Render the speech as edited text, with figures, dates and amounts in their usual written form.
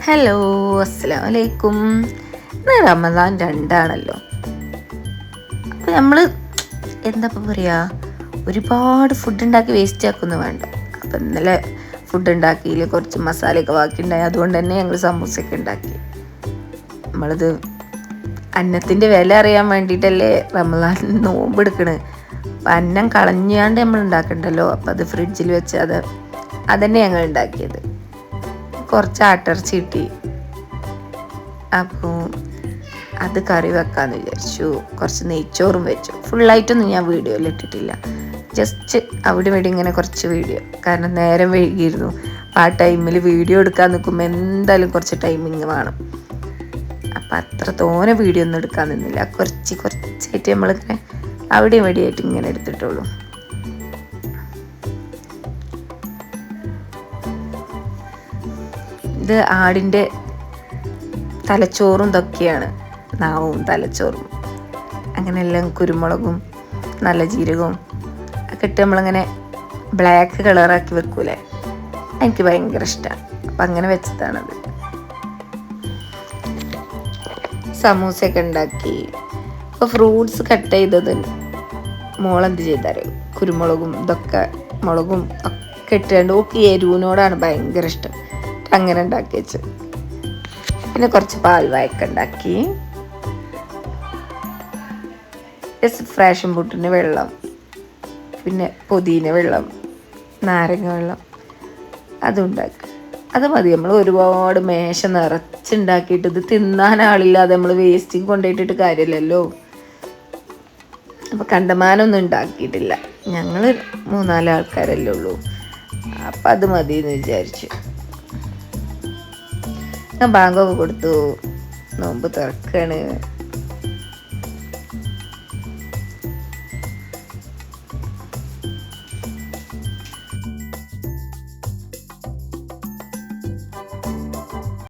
Hello, അസ്സലാമു അലൈക്കും. ഇന്ന് റമദാൻ 2 അപ്പോൾ നമ്മൾ എന്താ പറയുക, ഒരുപാട് ഫുഡ് ഉണ്ടാക്കി വേസ്റ്റ് ആക്കുന്നു വേണ്ട. അപ്പം ഇന്നലെ ഫുഡ് ഉണ്ടാക്കിയിൽ കുറച്ച് മസാലയൊക്കെ ബാക്കിയുണ്ടായി. അതുകൊണ്ട് തന്നെ ഞങ്ങൾ സമൂസയൊക്കെ ഉണ്ടാക്കി. നമ്മളിത് അന്നത്തിൻ്റെ വില അറിയാൻ വേണ്ടിയിട്ടല്ലേ റമദാൻ നോമ്പെടുക്കണത്. അപ്പം അന്നം കളഞ്ഞാണ്ട് നമ്മൾ ഉണ്ടാക്കണ്ടല്ലോ. അപ്പം അത് ഫ്രിഡ്ജിൽ വെച്ച് അതന്നെ ഞങ്ങൾ ഉണ്ടാക്കിയത്. കുറച്ച് ആട്ടിറച്ചി കിട്ടി, അപ്പോൾ അത് കറി വെക്കാമെന്ന് വിചാരിച്ചു. കുറച്ച് നെയ്ച്ചോറും വെച്ചു. ഫുള്ളായിട്ടൊന്നും ഞാൻ വീഡിയോയിൽ ഇട്ടിട്ടില്ല, ജസ്റ്റ് അവിടെ ഇവിടെ ഇങ്ങനെ കുറച്ച് വീഡിയോ. കാരണം നേരം വൈകിയിരുന്നു. അപ്പോൾ ആ ടൈമിൽ വീഡിയോ എടുക്കാൻ നിൽക്കുമ്പോൾ എന്തായാലും കുറച്ച് ടൈമിങ് വേണം. അപ്പം അത്ര തോനെ വീഡിയോ ഒന്നും എടുക്കാൻ നിന്നില്ല. കുറച്ചായിട്ട് നമ്മളിങ്ങനെ അവിടെ ഇവിടെയായിട്ട് ഇങ്ങനെ എടുത്തിട്ടുള്ളൂ. ഇത് ആടിൻ്റെ തലച്ചോറും ഇതൊക്കെയാണ്. നാവും തലച്ചോറും അങ്ങനെയെല്ലാം കുരുമുളകും നല്ല ജീരകവും ഒക്കെ ഇട്ട് നമ്മളിങ്ങനെ ബ്ലാക്ക് കളറാക്കി വെക്കൂലേ, എനിക്ക് ഭയങ്കര ഇഷ്ടമാണ്. അപ്പം അങ്ങനെ വെച്ചതാണത്. സമൂസയൊക്കെ ഉണ്ടാക്കി. അപ്പോൾ ഫ്രൂട്ട്സ് കട്ട് ചെയ്തത് മോളെന്ത് ചെയ്താലും കുരുമുളകും ഇതൊക്കെ മുളകും ഒക്കെ ഇട്ടുകൊണ്ട് ഓക്കെ എരിവിനോടാണ് ഭയങ്കര ഇഷ്ടം. അങ്ങനെ ഉണ്ടാക്കി വെച്ചു. പിന്നെ കുറച്ച് പാൽവായൊക്കെ ഉണ്ടാക്കി. ഫ്രാഷൻ ഫ്രൂട്ടിന് വെള്ളം, പിന്നെ പുതിന വെള്ളം, നാരങ്ങ വെള്ളം അതുണ്ടാക്കി. അത് മതി. നമ്മൾ ഒരുപാട് മേശ നിറച്ചുണ്ടാക്കിയിട്ട് ഇത് തിന്നാൻ ആളില്ലാതെ നമ്മൾ വേസ്റ്റിങ് കൊണ്ടുപോയിട്ടിട്ട് കാര്യമില്ലല്ലോ. അപ്പോൾ കണ്ടമാനമൊന്നും ഉണ്ടാക്കിയിട്ടില്ല. ഞങ്ങൾ 3-4 ആൾക്കാരല്ലേ ഉള്ളൂ. അപ്പം അത് മതി എന്ന് വിചാരിച്ചു. ഞാൻ ബാങ്കൊക്കെ കൊടുത്തു. നോമ്പ് തുറക്കാണ്.